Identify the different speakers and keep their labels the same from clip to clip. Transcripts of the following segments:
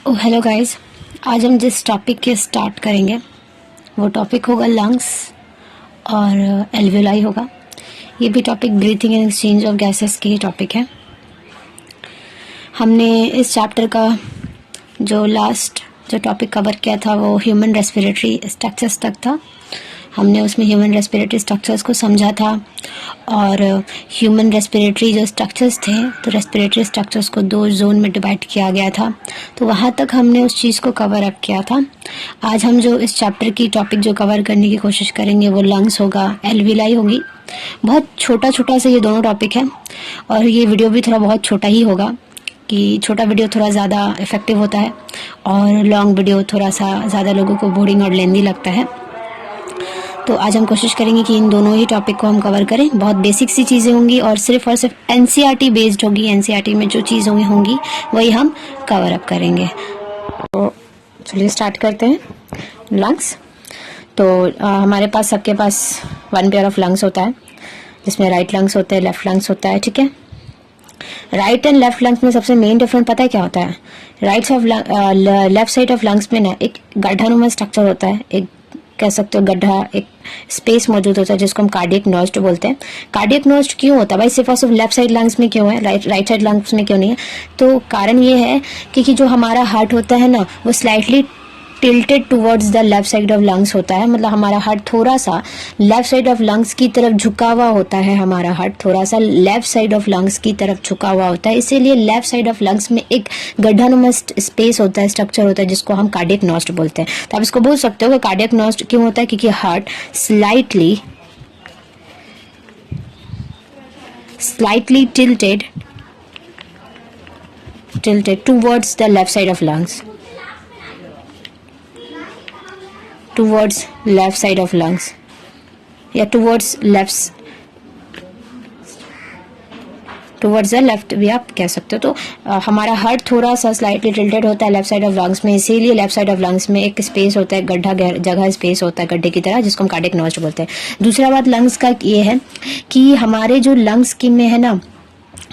Speaker 1: Hello guys, आज हम जिस टॉपिक के स्टार्ट करेंगे वो टॉपिक होगा लंग्स और एल्वियोलाई होगा। ये भी topic breathing and exchange of gases की टॉपिक है। हमने इस चैप्टर का जो लास्ट टॉपिक कवर किया था वो ह्यूमन रेस्पिरेटरी स्ट्रक्चर्स तक था। हमने उसमें ह्यूमन रेस्पिरेटरी स्ट्रक्चर्स को समझा था और ह्यूमन रेस्पिरेटरी जो स्ट्रक्चर्स थे तो रेस्पिरेटरी स्ट्रक्चर्स को 2 जोन में डिवाइड किया गया था। तो वहाँ तक हमने उस चीज़ को कवर अप किया था। आज हम जो इस चैप्टर की टॉपिक जो कवर करने की कोशिश करेंगे वो लंग्स होगा, एल्वियोलाई होगी। बहुत छोटा से ये दोनों टॉपिक है और ये वीडियो भी थोड़ा बहुत छोटा ही होगा कि छोटा वीडियो थोड़ा ज़्यादा इफेक्टिव होता है और लॉन्ग वीडियो थोड़ा सा ज़्यादा लोगों को बोरिंग और लेंदी लगता है। तो आज हम कोशिश करेंगे कि इन दोनों ही टॉपिक को हम कवर करें। बहुत बेसिक सी चीज़ें होंगी और सिर्फ एनसीईआरटी बेस्ड होगी। एनसीईआरटी में जो चीज़ें होंगी वही हम कवर अप करेंगे। तो चलिए स्टार्ट करते हैं। लंग्स तो हमारे पास सबके पास 1 पेयर ऑफ लंग्स होता है जिसमें राइट लंग्स होते हैं, लेफ्ट लंग्स होता है। ठीक है, राइट एंड लेफ्ट लंग्स में सबसे मेन डिफरेंस पता है क्या होता है? लेफ्ट साइड ऑफ लंग्स में ना एक गड्ढानुमा स्ट्रक्चर होता है, एक कह सकते हो गड्ढा, एक स्पेस मौजूद होता है जिसको हम कार्डियक नॉस्ट बोलते हैं। कार्डियक नॉस्ट क्यों होता है भाई? सिर्फ और सिर्फ लेफ्ट साइड लंग्स में क्यों है, राइट साइड लंग्स में क्यों नहीं है? तो कारण ये है कि जो हमारा हार्ट होता है ना वो slightly tilted towards the left side of lungs होता है। मतलब हमारा हार्ट थोड़ा सा लेफ्ट साइड ऑफ लंग्स की तरफ झुका हुआ होता है। हमारा हार्ट थोड़ा सा लेफ्ट साइड ऑफ लंग्स की तरफ झुका हुआ होता है, इसीलिए लेफ्ट साइड ऑफ लंग्स में एक गड्ढानुमा स्पेस होता है, स्ट्रक्चर होता है जिसको हम कार्डियक नॉस्ट बोलते हैं। तो आप इसको बोल सकते हो कि कार्डियक नॉस्ट क्यों होता है? क्योंकि heart slightly tilted towards the left side of lungs, towards left side of lungs या towards the left भी आप कह सकते हो। तो हमारा हार्ट थोड़ा सा स्लाइटली टिल्टेड होता है लेफ्ट साइड ऑफ लंग्स में, इसीलिए लेफ्ट साइड ऑफ लंग्स में एक स्पेस होता है, गड्ढा जगह स्पेस होता है गड्ढे की तरह, जिसको हम कार्डियक नॉस्ट बोलते हैं। दूसरा बात लंग्स का ये है कि हमारे जो लंग्स की में है ना,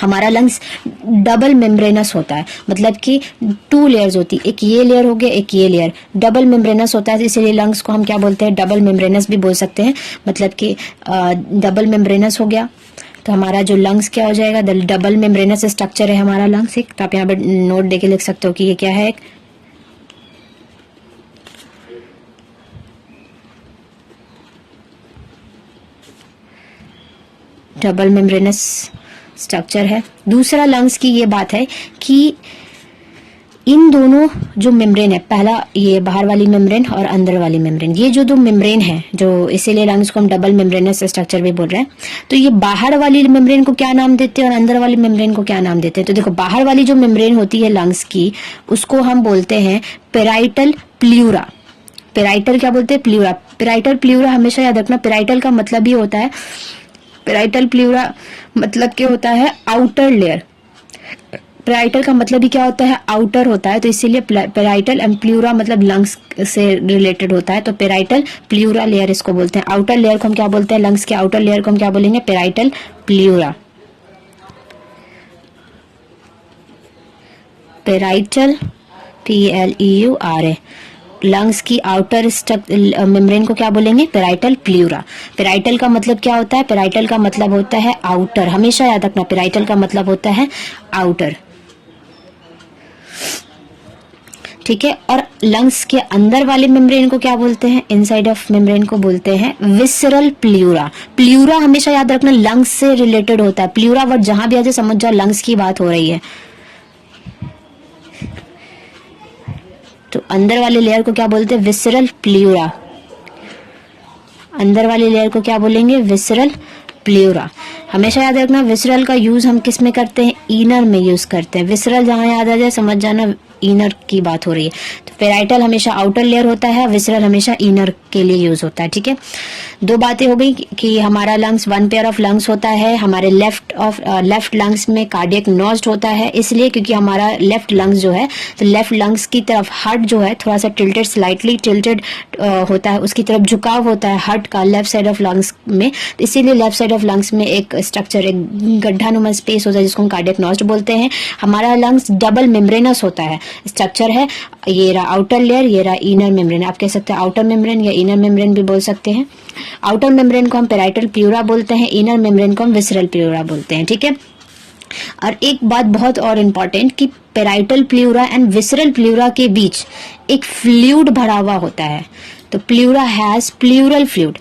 Speaker 1: हमारा लंग्स डबल मेम्ब्रेनस होता है। मतलब कि 2 लेयर्स होती है, एक ये लेयर हो गया, एक ये लेयर, डबल मेम्ब्रेनस होता है। इसीलिए लंग्स को हम क्या बोलते हैं? डबल मेम्ब्रेनस भी बोल सकते हैं। मतलब कि डबल मेम्ब्रेनस हो गया तो हमारा जो लंग्स क्या हो जाएगा? डबल मेम्ब्रेनस स्ट्रक्चर है हमारा लंग्स। एक तो आप यहाँ पे नोट देके लिख सकते हो कि ये क्या है। डबल मेम्ब्रेनस स्ट्रक्चर है। दूसरा लंग्स की ये बात है कि इन दोनों जो मेम्ब्रेन है, पहला ये बाहर वाली मेम्ब्रेन और अंदर वाली मेम्ब्रेन, ये जो 2 मेम्ब्रेन है जो इसीलिए लंग्स को हम डबल मेम्ब्रेनस स्ट्रक्चर भी बोल रहे हैं। तो ये बाहर वाली मेम्ब्रेन को क्या नाम देते हैं और अंदर वाली मेम्ब्रेन को क्या नाम देते हैं? तो देखो, बाहर वाली जो मेम्ब्रेन होती है लंग्स की उसको हम बोलते हैं पेराइटल प्ल्यूरा। पेराइटल क्या बोलते हैं? प्ल्यूरा। पेराइटल प्ल्यूरा हमेशा याद रखना, पेराइटल का मतलब ही होता है, पेराइटल प्ल्यूरा मतलब क्या होता है? Outer layer. पेराइटल का मतलब ही क्या होता है? आउटर होता है। तो इसीलिए पेराइटल एंड प्ल्यूरा मतलब लंग्स से रिलेटेड होता है। तो पेराइटल प्ल्यूरा लेयर इसको बोलते हैं। आउटर लेयर को हम क्या बोलते हैं? लंग्स के आउटर लेयर को हम क्या बोलेंगे? Parietal pleura. Parietal PLEURA। Lungs की आउटर मेम्ब्रेन को क्या बोलेंगे? Parietal pleura. पेराइटल का मतलब क्या होता है? पेराइटल का मतलब होता है आउटर। हमेशा याद रखना, पेराइटल का मतलब होता है आउटर। ठीक है, और लंग्स के अंदर वाले मेम्ब्रेन को क्या बोलते हैं? इनसाइड ऑफ मेम्ब्रेन को बोलते हैं विसरल प्ल्यूरा। प्ल्यूरा हमेशा याद रखना लंग्स से रिलेटेड होता है। प्ल्यूरा वर्ड जहां भी आ जाए समझ जाओ लंग्स की बात हो रही है। तो अंदर वाले लेयर को क्या बोलते हैं? विसरल प्ल्यूरा। अंदर वाले लेयर को क्या बोलेंगे? विसरल प्ल्यूरा। हमेशा याद रखना विसरल का यूज हम किस में करते हैं? इनर में यूज करते हैं। विसरल जहां याद आ जाए समझ जाना इनर की बात हो रही है। तो पेराइटल हमेशा आउटर लेयर होता है, विसरल हमेशा इनर के लिए यूज होता है। ठीक है, 2 बातें हो गई कि हमारा लंग्स 1 पेयर ऑफ लंग्स होता है। हमारे लेफ्ट लंग्स में कार्डियक नॉस्ट होता है, इसलिए क्योंकि हमारा लेफ्ट लंग्स जो है तो लेफ्ट लंग्स की तरफ हार्ट जो है थोड़ा सा टिल्टेड, स्लाइटली टिल्टेड होता है, उसकी तरफ झुकाव होता है हार्ट का लेफ्ट साइड ऑफ लंग्स में। इसीलिए लेफ्ट साइड ऑफ लंग्स में एक स्ट्रक्चर, एक गड्ढानुमा स्पेस होता है जिसको हम कार्डियक नॉस्ट बोलते हैं। हमारा लंग्स डबल मेम्ब्रेनस होता है, स्ट्रक्चर है। ये रहा आउटर लेयर, ये रहा इनर मेम्ब्रेन। आप कह सकते हैं आउटर मेम्ब्रेन या इनर मेम्ब्रेन भी बोल सकते हैं। आउटर मेम्ब्रेन को हम पेराइटल प्लूरा बोलते हैं, इनर मेम्ब्रेन को हम विसरल प्लूरा बोलते हैं, ठीक है। और एक बात बहुत और इम्पॉर्टेंट कि parietal pleura and visceral pleura के बीच एक फ्लूइड भरा हुआ होता है। तो pleura has pleural fluid.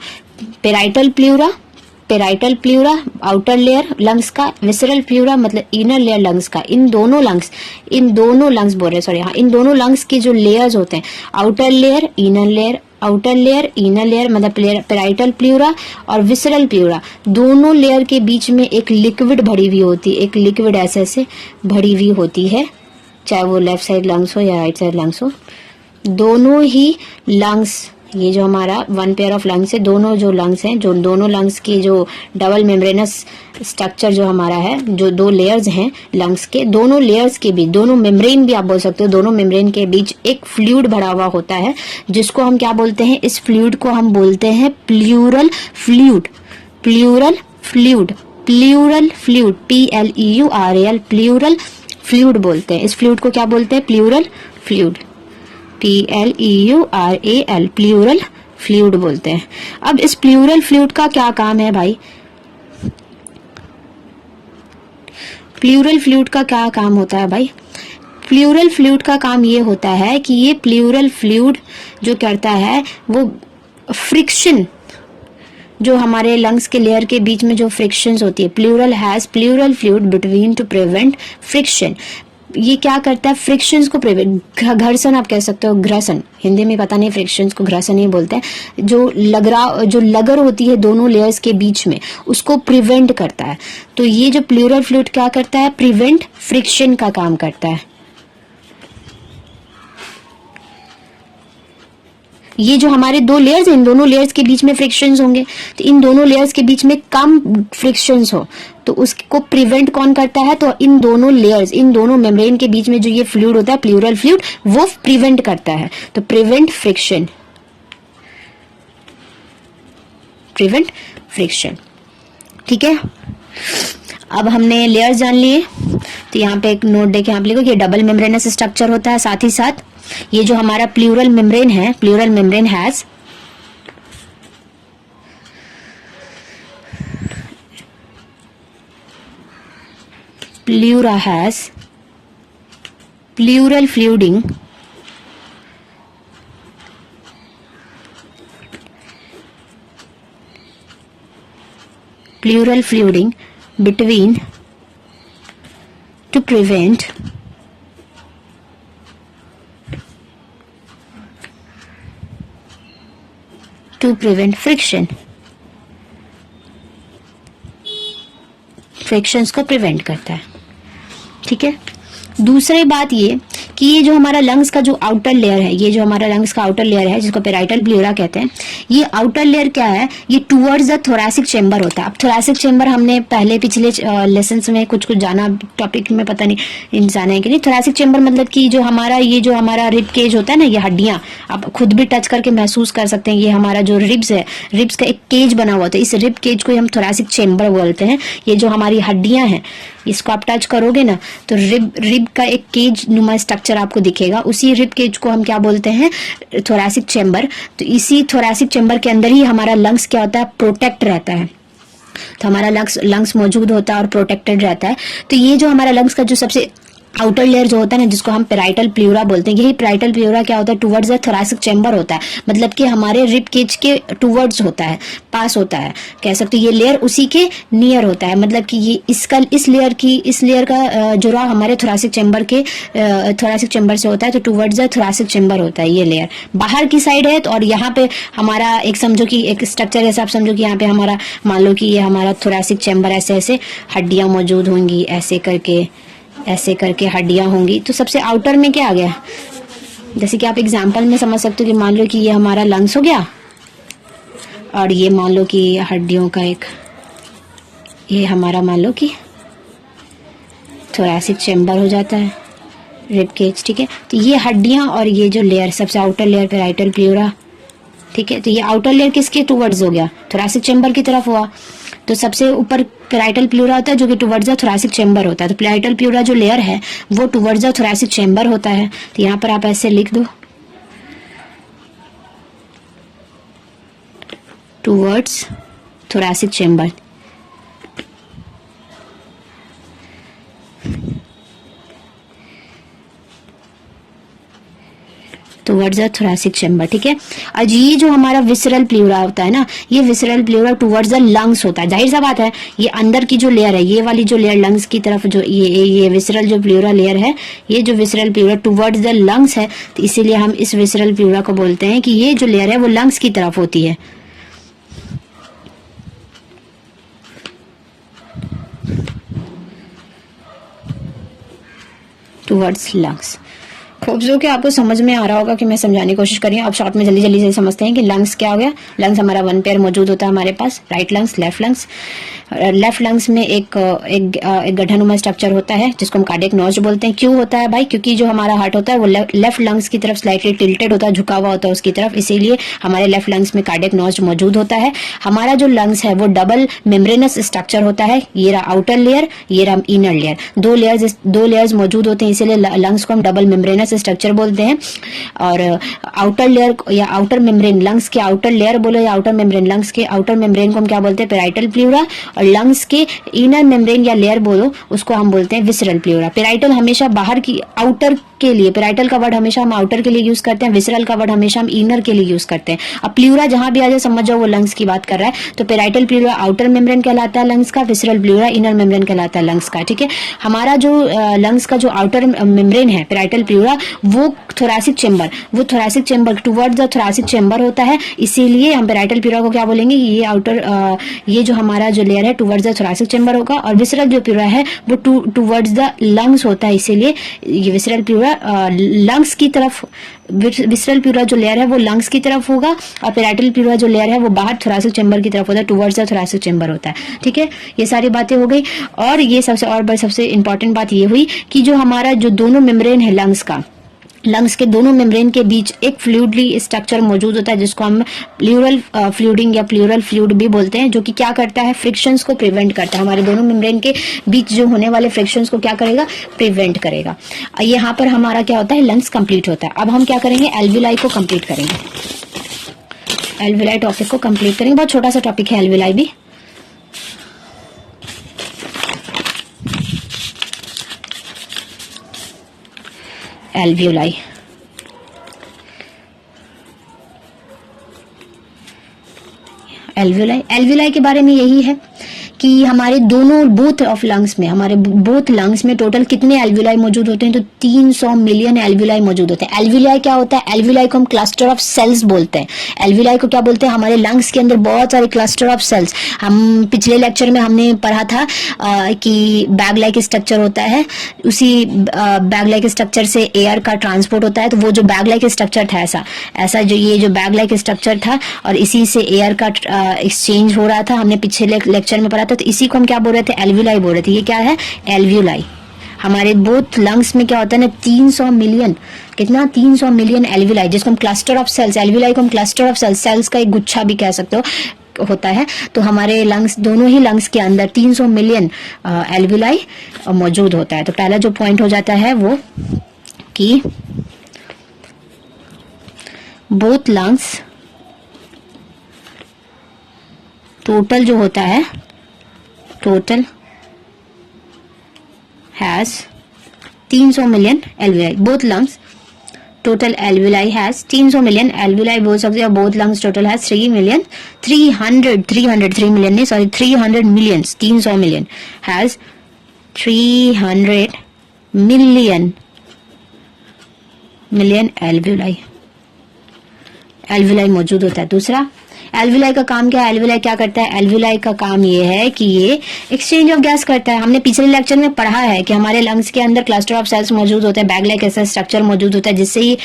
Speaker 1: Parietal pleura outer layer lungs का, विसरल प्लूरा मतलब इनर लेयर लंग्स का। इन दोनों लंग्स बोल रहे सॉरी, हाँ, इन दोनों लंग्स के जो लेयर्स होते हैं, outer layer inner layer, outer layer inner layer मतलब पेराइटल प्लूरा और विसरल प्लूरा, दोनों लेयर के बीच में एक लिक्विड भरी हुई होती है। एक लिक्विड ऐसे भरी हुई होती है, चाहे वो लेफ्ट साइड लंग्स हो या राइट साइड लंग्स हो। दोनों ही लंग्स, ये जो हमारा वन पेयर ऑफ लंग्स है, दोनों जो लंग्स हैं, जो दोनों लंग्स की जो डबल मेम्ब्रेनस स्ट्रक्चर जो हमारा है, जो दो लेयर्स हैं लंग्स के, दोनों लेयर्स के बीच, दोनों मेम्ब्रेन भी आप बोल सकते हो, दोनों मेम्ब्रेन के बीच एक फ्लूइड भरा हुआ होता है, जिसको हम क्या बोलते हैं? इस फ्लूइड को हम बोलते हैं pleural fluid. Pleural fluid, pleural fluid, PLEURAL, pleural fluid बोलते हैं। इस फ्लूइड को क्या बोलते हैं? Pleural fluid, PLEURAL, pleural fluid बोलते हैं। अब इस प्लूरल फ्लूइड का क्या काम है भाई? प्लूरल फ्लूइड का क्या काम होता है भाई? प्लूरल फ्लूइड का काम ये होता है कि ये प्लूरल फ्लूइड जो करता है वो फ्रिक्शन, जो हमारे लंग्स के लेयर के बीच में जो फ्रिक्शंस होती है, pleural has pleural fluid between to prevent friction. ये क्या करता है? फ्रिक्शंस को प्रिवेंट, घर्षण आप कह सकते हो, घर्षण हिंदी में पता नहीं, फ्रिक्शंस को घर्षण ही बोलते हैं। जो लगर होती है दोनों लेयर्स के बीच में, उसको प्रिवेंट करता है। तो ये जो प्लूरल फ्लूइड क्या करता है? प्रिवेंट फ्रिक्शन का काम करता है। ये जो हमारे दो लेयर्स हैं, इन दोनों लेयर्स के बीच में फ्रिक्शंस होंगे, तो इन दोनों लेयर्स के बीच में कम फ्रिक्शंस हो तो उसको प्रिवेंट कौन करता है? तो इन दोनों लेयर्स, इन दोनों मेम्ब्रेन के बीच में जो ये फ्लूइड होता है प्लूरल फ्लूइड, वो प्रिवेंट करता है। तो प्रिवेंट फ्रिक्शन, प्रिवेंट फ्रिक्शन, ठीक है। अब हमने लेयर्स जान लिए, तो यहाँ पे एक नोट देके यहाँ पे लिखो कि डबल मेम्ब्रेनस स्ट्रक्चर होता है। साथ ही साथ ये जो हमारा प्लूरल मेम्ब्रेन है, pleural membrane has pleura has pleural fluid in between to prevent friction, frictions को प्रिवेंट करता है, ठीक है। दूसरी बात ये कि ये जो हमारा लंग्स का जो आउटर लेयर है, ये जो हमारा लंग्स का आउटर लेयर है जिसको पेराइटल प्लूरा कहते हैं, ये आउटर लेयर क्या है? ये टुवर्ड्स द थोरैसिक चेंबर होता है। अब थोरैसिक चेंबर हमने पहले पिछले लेसन्स में कुछ जाना, टॉपिक में पता नहीं जाना है कि नहीं। थोरैसिक चेंबर मतलब कि जो हमारा ये जो हमारा रिब केज होता है ना, ये हड्डियां आप खुद भी टच करके महसूस कर सकते हैं। ये हमारा जो रिब्स है, रिब्स का एक केज बना हुआ होता है, इस रिब केज को हम थोरैसिक चेंबर बोलते हैं। ये जो हमारी हड्डियां हैं, इसको आप टच करोगे ना तो रिब का एक केज नुमा स्ट्रक्चर आपको दिखेगा, उसी रिब केज को हम क्या बोलते हैं? Thoracic chamber. तो इसी थोरैसिक चेंबर के अंदर ही हमारा लंग्स क्या होता है? प्रोटेक्ट रहता है। तो हमारा लंग्स मौजूद होता है और प्रोटेक्टेड रहता है। तो ये जो हमारा लंग्स का जो सबसे आउटर लेयर जो होता है ना, जिसको हम पेराइटल प्लूरा बोलते हैं, यही पेराइटल प्लूरा क्या होता है? टुवर्ड्स द थोरैसिक चेंबर होता है, मतलब कि हमारे रिब केज के टुवर्ड्स होता है, पास होता है, कह सकते हो। ये लेयर उसी के नियर होता है, मतलब कि ये इस लेयर का जुड़ाव हमारे थोरैसिक चेंबर से होता है। तो टुवर्ड्स द थोरैसिक चेंबर होता है ये लेयर, बाहर की साइड है। तो और यहाँ पे हमारा एक समझो कि एक स्ट्रक्चर ऐसा आप समझो कि यहाँ पे हमारा, मान लो कि ये हमारा थोरैसिक चेंबर, ऐसे हड्डियां मौजूद होंगी, ऐसे करके हड्डियां होंगी। तो सबसे आउटर में क्या आ गया? जैसे कि आप एग्जांपल में समझ सकते हो कि मान लो कि ये हमारा लंग्स हो गया और ये मान लो कि हड्डियों का एक, ये हमारा मान लो कि थोरैसिक चेंबर हो जाता है, रिब केज, ठीक है। तो ये हड्डियां और ये जो लेयर, सबसे आउटर लेयर पेराइटल प्लूरा, ठीक है। तो ये आउटर लेयर किसके टुवर्ड्स हो गया? थोरैसिक चेंबर की तरफ हुआ। तो सबसे ऊपर पेराइटल प्लूरा होता है जो कि टुवर्ड्स द थोरैसिक चेंबर होता है। तो पेराइटल प्लूरा जो लेयर है वो टुवर्ड्स द थोरैसिक चेंबर होता है। तो यहाँ पर आप ऐसे लिख दो, towards thoracic chamber. Towards the thoracic chamber, ठीक है। और ये जो हमारा विसरल प्लूरा होता है ना, ये visceral pleura towards the lungs होता है। जाहिर सा बात है, ये अंदर की जो लेयर है, ये वाली जो लेयर लंग्स की तरफ, जो ये विसरल जो प्लूरा लेयर है, ये जो visceral pleura towards the lungs है, तो इसीलिए हम इस विसरल प्लूरा को बोलते हैं कि ये जो लेयर है वो लंग्स की तरफ होती है। Towards lungs. खूबसूरत कि आपको समझ में आ रहा होगा कि मैं समझाने की कोशिश कर रही हूँ। आप शॉर्ट में जल्दी जल्दी से समझते हैं कि लंग्स क्या हो गया। लंग्स हमारा वन पेयर मौजूद होता है हमारे पास, right lungs, left lungs. Left lungs में एक गड्ढानुमा स्ट्रक्चर होता है जिसको हम कार्डियक नॉज बोलते हैं। क्यों होता है भाई? क्योंकि जो हमारा हार्ट होता है वो लेफ्ट लंग्स की तरफ स्लाइटली टिल्टेड होता है, झुका हुआ होता है उसकी तरफ, इसीलिए हमारे लेफ्ट लंग्स में कार्डियक नॉज मौजूद होता है। हमारा जो लंग्स है वो डबल मेम्ब्रेनस स्ट्रक्चर होता है। ये रहा आउटर लेयर, ये रहा इनर लेयर, दो लेयर्स मौजूद होते हैं, इसीलिए लंग्स को हम डबल मेम्ब्रेनस स्ट्रक्चर बोलते हैं। और आउटर लेयर या आउटर मेम्ब्रेन, लंग्स के आउटर लेयर बोलो या आउटर मेम्ब्रेन, लंग्स के आउटर मेम्ब्रेन को हम क्या बोलते हैं? Parietal pleura. और लंग्स के इनर मेम्ब्रेन या लेयर बोलो, उसको हम बोलते हैं विसरल प्लूरा। पेराइटल हमेशा बाहर की, आउटर के लिए, पेराइटल का वर्ड हमेशा हम आउटर के लिए यूज करते हैं, विसरल का वर्ड हमेशा हम इनर के लिए यूज करते हैं। अब प्लूरा जहां भी आ जाए समझ जाओ वो लंग्स की बात कर रहा है। तो पेराइटल प्लूरा आउटर मेम्ब्रेन कहलाता है लंग्स का, विसरल प्लूरा इनर मेम्ब्रेन कहलाता है लंग्स का, ठीक है। हमारा जो लंग्स का जो आउटर मेम्ब्रेन है पेराइटल प्लूरा, वो thoracic chamber towards the thoracic chamber होता है। इसीलिए हम पेराइटल प्लूरा को क्या बोलेंगे? ये आउटर, ये जो हमारा जो लेयर है टुवर्ड्स द थोरैसिक चेंबर होगा। और विसरल जो प्लूरा है वो टुवर्ड्स द लंग्स होता है, इसीलिए ये विसरल प्लूरा लंग्स की तरफ, विसरल प्लूरा जो लेयर है वो लंग्स की तरफ होगा। और पेराइटल प्लूरा जो लेयर है वो बाहर थोरैसिक चेंबर की तरफ होता है, टुवर्ड्स द थोरैसिक चेंबर होता है, ठीक है। ये सारी बातें हो गई। और ये सबसे इंपॉर्टेंट बात ये हुई कि जो हमारा जो दोनों मेम्ब्रेन है लंग्स के दोनों मेम्ब्रेन के बीच एक फ्लूइडली स्ट्रक्चर मौजूद होता है जिसको हम प्लूरल फ्लूइडिंग या प्लूरल फ्लूइड भी बोलते हैं, जो कि क्या करता है? फ्रिक्शंस को प्रिवेंट करता है। हमारे दोनों मेम्ब्रेन के बीच जो होने वाले फ्रिक्शंस को क्या करेगा? प्रिवेंट करेगा। यहाँ पर हमारा क्या होता है? लंग्स कंप्लीट होता है। अब हम क्या करेंगे? एल्विलाई को कंप्लीट करेंगे। एल्विलाई टॉपिक को कंप्लीट करेंगे। बहुत छोटा सा टॉपिक है एल्विलाई भी। एल्वियोलाई, एल्वियोलाई के बारे में यही है कि हमारे दोनों बोथ ऑफ लंग्स में, हमारे बोथ लंग्स में टोटल कितने एल्वियोलाई मौजूद होते हैं? तो 300 मिलियन एल्वियोलाई मौजूद होते हैं। एल्वियोलाई क्या होता है? एल्वियोलाई को हम क्लस्टर ऑफ सेल्स बोलते हैं। एल्वियोलाई को क्या बोलते हैं? हमारे लंग्स के अंदर बहुत सारे क्लस्टर ऑफ सेल्स। हम पिछले लेक्चर में हमने पढ़ा था कि बैग लाइक स्ट्रक्चर होता है, उसी बैग लाइक स्ट्रक्चर से एयर का ट्रांसपोर्ट होता है। तो वो जो बैग लाइक स्ट्रक्चर था, ऐसा जो ये जो बैग लाइक स्ट्रक्चर था और इसी से एयर का एक्सचेंज हो रहा था, हमने पिछले लेक्चर में पढ़ा था। तो इसी को हम क्या बोल रहे थे? एल्वियोलाई बोल रहे थे। ये क्या है? एल्वियोलाई। हमारे बोथ लंग्स में क्या होता है ना? 300 मिलियन, कितना? 300 मिलियन एल्वियोलाई, जिसको हम क्लस्टर ऑफ सेल्स, एल्वियोलाई को हम क्लस्टर ऑफ सेल्स का एक गुच्छा भी कह सकते हो, होता है। तो हमारे लंग्स, दोनों ही लंग्स के अंदर 300 मिलियन एल्वियोलाई मौजूद होता है। तो पहला जो पॉइंट हो जाता है वो कि बोथ लंग्स, टोटल जो होता है, total has 300 million alveoli. Both lungs total alveoli has 300 million alveoli बोल सकते हैं। Both lungs total has 3 million 300 millions, 300 million has 300 million alveoli मौजूद होता है। दूसरा, एल्वियोलाई का काम क्या है? एल्वियोलाई क्या करता है? एल्वियोलाई का काम ये है कि ये एक्सचेंज ऑफ गैस करता है। हमने पिछले लेक्चर में पढ़ा है कि हमारे लंग्स के अंदर क्लस्टर ऑफ सेल्स मौजूद होता है, बैग लाइक ऐसा स्ट्रक्चर मौजूद होता है जिससे ही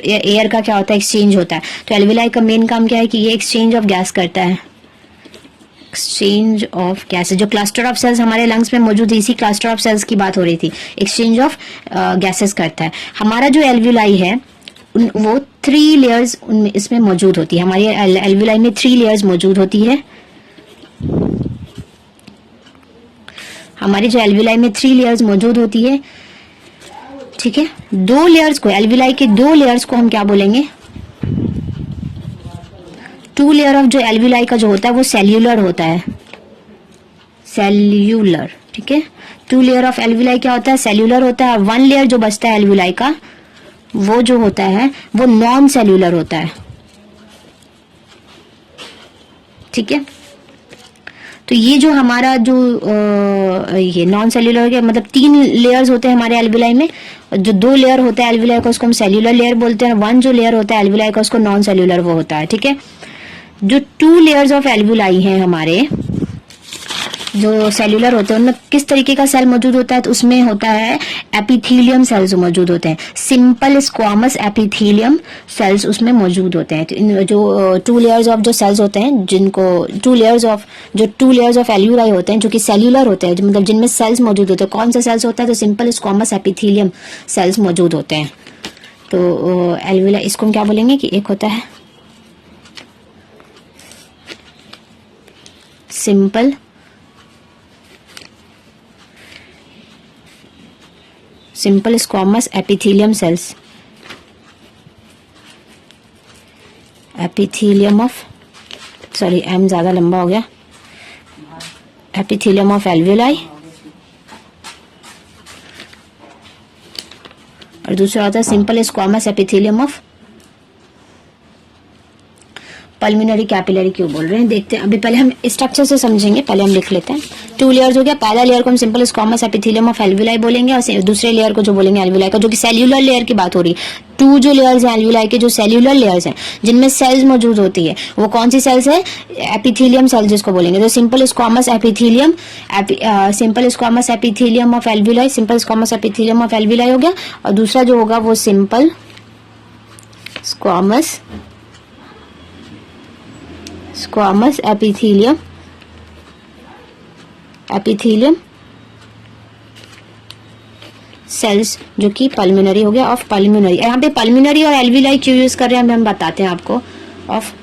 Speaker 1: एयर का क्या होता है? एक्सचेंज होता है। तो एल्वियोलाई का मेन काम क्या है कि ये एक्सचेंज ऑफ गैस करता है। एक्सचेंज ऑफ गैसेस, जो क्लस्टर ऑफ सेल्स हमारे लंग्स में मौजूद है, इसी क्लस्टर ऑफ सेल्स की बात हो रही थी। एक्सचेंज ऑफ गैसेस करता है। हमारा जो एल्वियोलाई है वो 3 लेयर्स उनमें इसमें मौजूद होती है। हमारी एल्वियोलाई में 3 लेयर्स मौजूद होती है। हमारी जो एल्विलाई में 3 लेयर्स मौजूद होती है, ठीक है। 2 लेयर्स को, एल्विलाई के 2 लेयर्स को हम क्या बोलेंगे? 2 लेयर ऑफ जो एल्विलाई का जो होता है वो सेल्यूलर होता है, सेल्यूलर, ठीक है। 2 लेयर ऑफ एल्विलाई क्या होता है? सेल्यूलर होता है। 1 लेयर जो बचता है एल्विलाई का, वो जो होता है वो नॉन सेल्यूलर होता है, ठीक है। तो ये जो हमारा जो ये नॉन सेल्यूलर के मतलब 3 लेयर्स होते हैं हमारे एल्विलाई में। जो 2 लेयर होता है एल्विलाई का उसको हम सेल्यूलर लेयर बोलते हैं। 1 जो लेयर होता है एल्विलाई का उसको नॉन सेल्यूलर वो होता है, ठीक है। जो 2 लेयर्स ऑफ एल्विलाई हैं हमारे, जो सेल्यूलर होते हैं, उनमें किस तरीके का सेल मौजूद होता है? तो उसमें होता है एपिथेलियम सेल्स मौजूद होते हैं, सिंपल स्क्वामस एपिथेलियम सेल्स उसमें मौजूद होते हैं। तो इन जो 2 लेयर्स ऑफ जो सेल्स होते हैं, जिनको 2 लेयर्स ऑफ एल्यूलाई होते हैं जो कि सेल्यूलर होते हैं, मतलब जिनमें सेल्स मौजूद होते हैं। कौन सा सेल्स होता है? तो सिंपल स्क्वामस एपिथेलियम सेल्स मौजूद होते हैं। तो एल्यूलाई, इसको हम क्या बोलेंगे कि एक होता है simple squamous epithelium cells, epithelium of, sorry um ज्यादा लंबा हो गया, एपिथेलियम ऑफ एल्वियोलाई, और दूसरा होता है simple squamous epithelium of pulmonary capillary. क्यों बोल रहे हैं देखते हैं। अभी पहले हम स्ट्रक्चर से समझेंगे, पहले हम लिख लेते हैं। 2 लेयर्स हो गया। पहला लेयर को हम simple squamous epithelium of alveoli बोलेंगे, और दूसरे लेयर को जो बोलेंगे एल्वियोलाई का, जो कि सेल्यूलर लेयर की बात हो रही है। 2 जो लेयर्स हैं एल्वियोलाई के, जो सेल्यूलर लेयर्स हैं जिनमें सेल्स मौजूद होती है, वो कौन सी सेल्स है? एपिथेलियम सेल जिसको बोलेंगे। तो simple squamous epithelium, simple squamous epithelium of alveoli, simple squamous epithelium of alveoli हो गया। और दूसरा जो होगा वो सिंपल स्क्वामस एपिथेलियम सेल्स, जो कि पल्मिनरी हो गया, ऑफ पल्मिनरी। यहाँ पे पल्मिनरी और एल्वियोलाई क्यों यूज कर रहे हैं हम बताते हैं आपको। ऑफ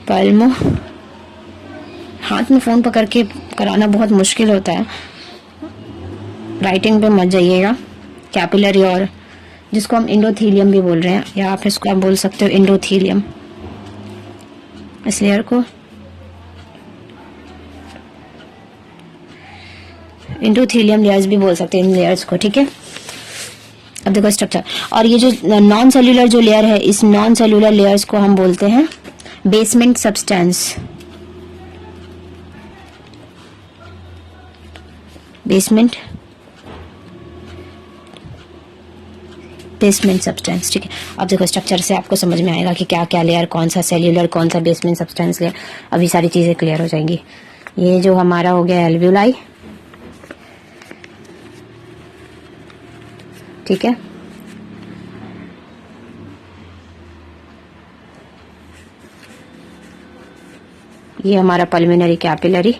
Speaker 1: पल्मो, हाथ में फोन पकड़ के कराना बहुत मुश्किल होता है, राइटिंग पे मत जाइएगा। कैपिलरी, और जिसको हम एंडोथेलियम भी बोल रहे हैं, या आप इसको आप बोल सकते हो एंडोथेलियम, इस लेयर को एंडोथेलियम लेयर्स भी बोल सकते हैं, इन लेयर्स को, ठीक है। अब देखो स्ट्रक्चर, और ये जो नॉन सेल्यूलर जो लेयर है, इस नॉन सेल्यूलर लेयर्स को हम बोलते हैं बेसमेंट सब्सटेंस, बेसमेंट सब्सटेंस, ठीक है। अब देखो स्ट्रक्चर से आपको समझ में आएगा कि क्या क्या लेयर, कौन सा सेल्यूलर, कौन सा बेसमेंट सब्सटेंस लेयर, अभी सारी चीजें क्लियर हो जाएंगी। ये जो हमारा हो गया एल्वियोलाई, ठीक है। ये हमारा पल्मिनरी कैपिलरी।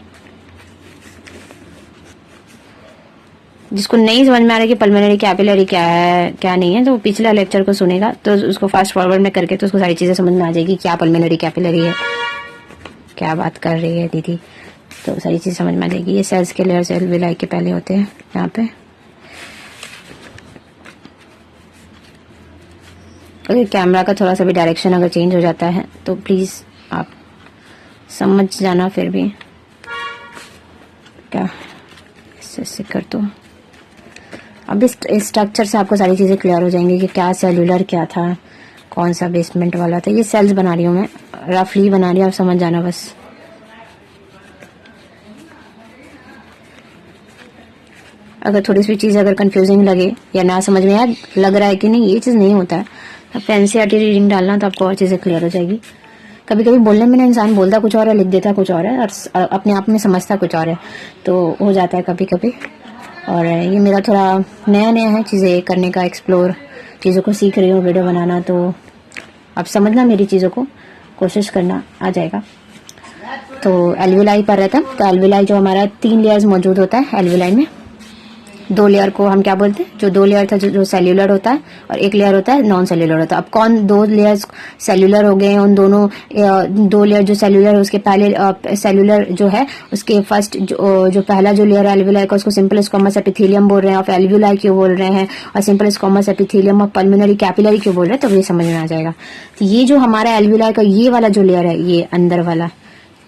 Speaker 1: जिसको नहीं समझ में आ रहा कि पल्मिनरी कैपिलरी क्या है क्या नहीं है, तो पिछला लेक्चर को सुनेगा तो उसको फास्ट फॉरवर्ड में करके तो उसको सारी चीजें समझ में आ जाएगी, क्या पल्मिनरी कैपिलरी है, क्या बात कर रही है दीदी, तो सारी चीजें समझ में आ जाएगी। ये सेल्स के लेयर्स एल्वियोलाई के पहले होते हैं यहाँ पे। अगर कैमरा का थोड़ा सा भी डायरेक्शन अगर चेंज हो जाता है तो प्लीज आप समझ जाना, फिर भी क्या ऐसे कर दो। अब इस स्ट्रक्चर से आपको सारी चीजें क्लियर हो जाएंगी कि क्या सेल्यूलर क्या था, कौन सा बेसमेंट वाला था। ये सेल्स बना रही हूँ मैं, रफली बना रही हूँ, आप समझ जाना बस। अगर थोड़ी सी चीज अगर कंफ्यूजिंग लगे या ना समझ में यार लग रहा है कि नहीं ये चीज नहीं होता है, अब एनसीईआरटी रीडिंग डालना तो आपको और चीजें क्लियर हो जाएगी। कभी कभी बोलने में ना इंसान बोलता कुछ और है, लिख देता कुछ और है, और अपने आप में समझता कुछ और है, तो हो जाता है कभी कभी। और ये मेरा थोड़ा नया नया है चीज़ें करने का, एक्सप्लोर, चीज़ों को सीख रही हूँ वीडियो बनाना, तो आप समझना मेरी चीज़ों को, कोशिश करना, आ जाएगा। तो एल्वियोलाई पर रहता है, तो एल्वियोलाई जो हमारा 3 लेयर्स मौजूद होता है एल्वियोलाई में, दो लेयर को हम क्या बोलते हैं, जो दो लेयर था जो सेल्यूलर होता है और एक लेयर होता है नॉन सेल्यूलर होता है। अब कौन दो लेयर्स सेल्यूलर हो गए हैं, उन दोनों दो लेयर जो सेल्यूलर है उसके पहले सेल्यूलर जो है उसके फर्स्ट जो पहला जो लेयर एल्वियोलाई का उसको सिंपल स्क्वामस एपिथेलियम बोल रहे हैं, और एल्वियोलाई क्यों बोल रहे हैं, और सिंपल स्क्वामस एपिथेलियम और पल्मोनरी कैपिलरी क्यों बोल रहे हैं, तो ये समझ में आ जाएगा। तो ये जो हमारा एल्वियोलाई का ये वाला जो लेयर है, ये अंदर वाला,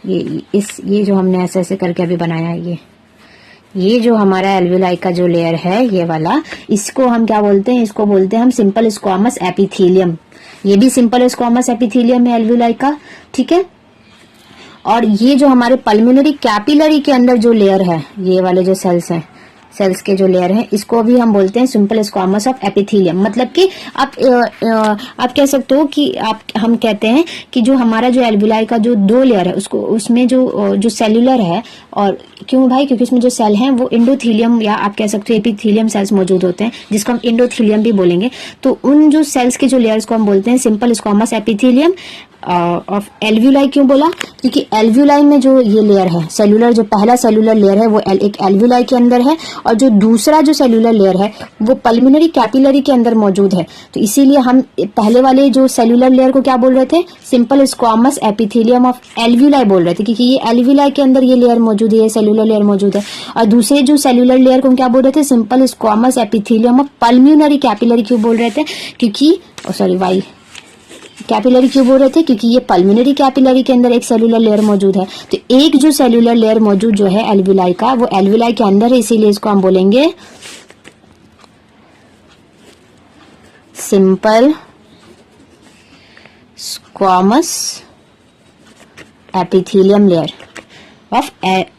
Speaker 1: ये जो हमने ऐसे ऐसे करके अभी बनाया है, ये जो हमारा एल्वियोलाई का जो लेयर है ये वाला, इसको हम क्या बोलते हैं, इसको बोलते हैं हम सिंपल स्क्वामस एपिथेलियम। ये भी सिंपल स्क्वामस एपिथेलियम है एल्वियोलाई का, ठीक है। और ये जो हमारे पल्मोनरी कैपिलरी के अंदर जो लेयर है, ये वाले जो सेल्स हैं, सेल्स के जो लेयर है, इसको भी हम बोलते हैं सिंपल स्क्वामस ऑफ एपिथेलियम। मतलब कि आप कह सकते हो कि हम कहते हैं कि जो हमारा जो एल्वियोलाई का जो दो लेयर है उसको, उसमें जो सेल्यूलर है, और क्यों भाई, क्योंकि उसमें जो सेल हैं वो एंडोथेलियम या आप कह सकते हो एपिथेलियम सेल्स मौजूद होते हैं, जिसको हम एंडोथेलियम भी बोलेंगे। तो उन जो सेल्स के जो लेयर्स को हम बोलते हैं simple squamous epithelium of alveoli. क्यों बोला, क्योंकि एल्वियोलाई में जो ये लेयर है सेल्यूलर, जो पहला सेल्यूलर लेयर है वो एक एल्वियोलाई के अंदर है, और जो दूसरा जो सेल्यूलर लेयर है वो पल्मोनरी कैपिलरी के अंदर मौजूद है। तो इसीलिए हम पहले वाले जो सेल्यूलर लेयर को क्या बोल रहे थे, simple squamous epithelium of alveoli बोल रहे थे, क्योंकि ये एल्वियोलाई के अंदर ये लेयर मौजूद है, ये सेल्यूलर लेयर मौजूद है। और दूसरे जो सेल्यूलर लेयर को हम क्या बोल रहे थे, simple squamous epithelium of pulmonary capillary क्यों बोल रहे थे, क्योंकि वाई कैपिलरी क्यों बोल रहे थे, क्योंकि ये पल्मोनरी कैपिलरी के अंदर एक सेल्यूलर लेयर मौजूद है। तो एक जो सेल्यूलर लेयर मौजूद जो है एल्वियोलाई का, वो एल्वियोलाई के अंदर है, इसीलिए इसको हम बोलेंगे simple squamous epithelium layer of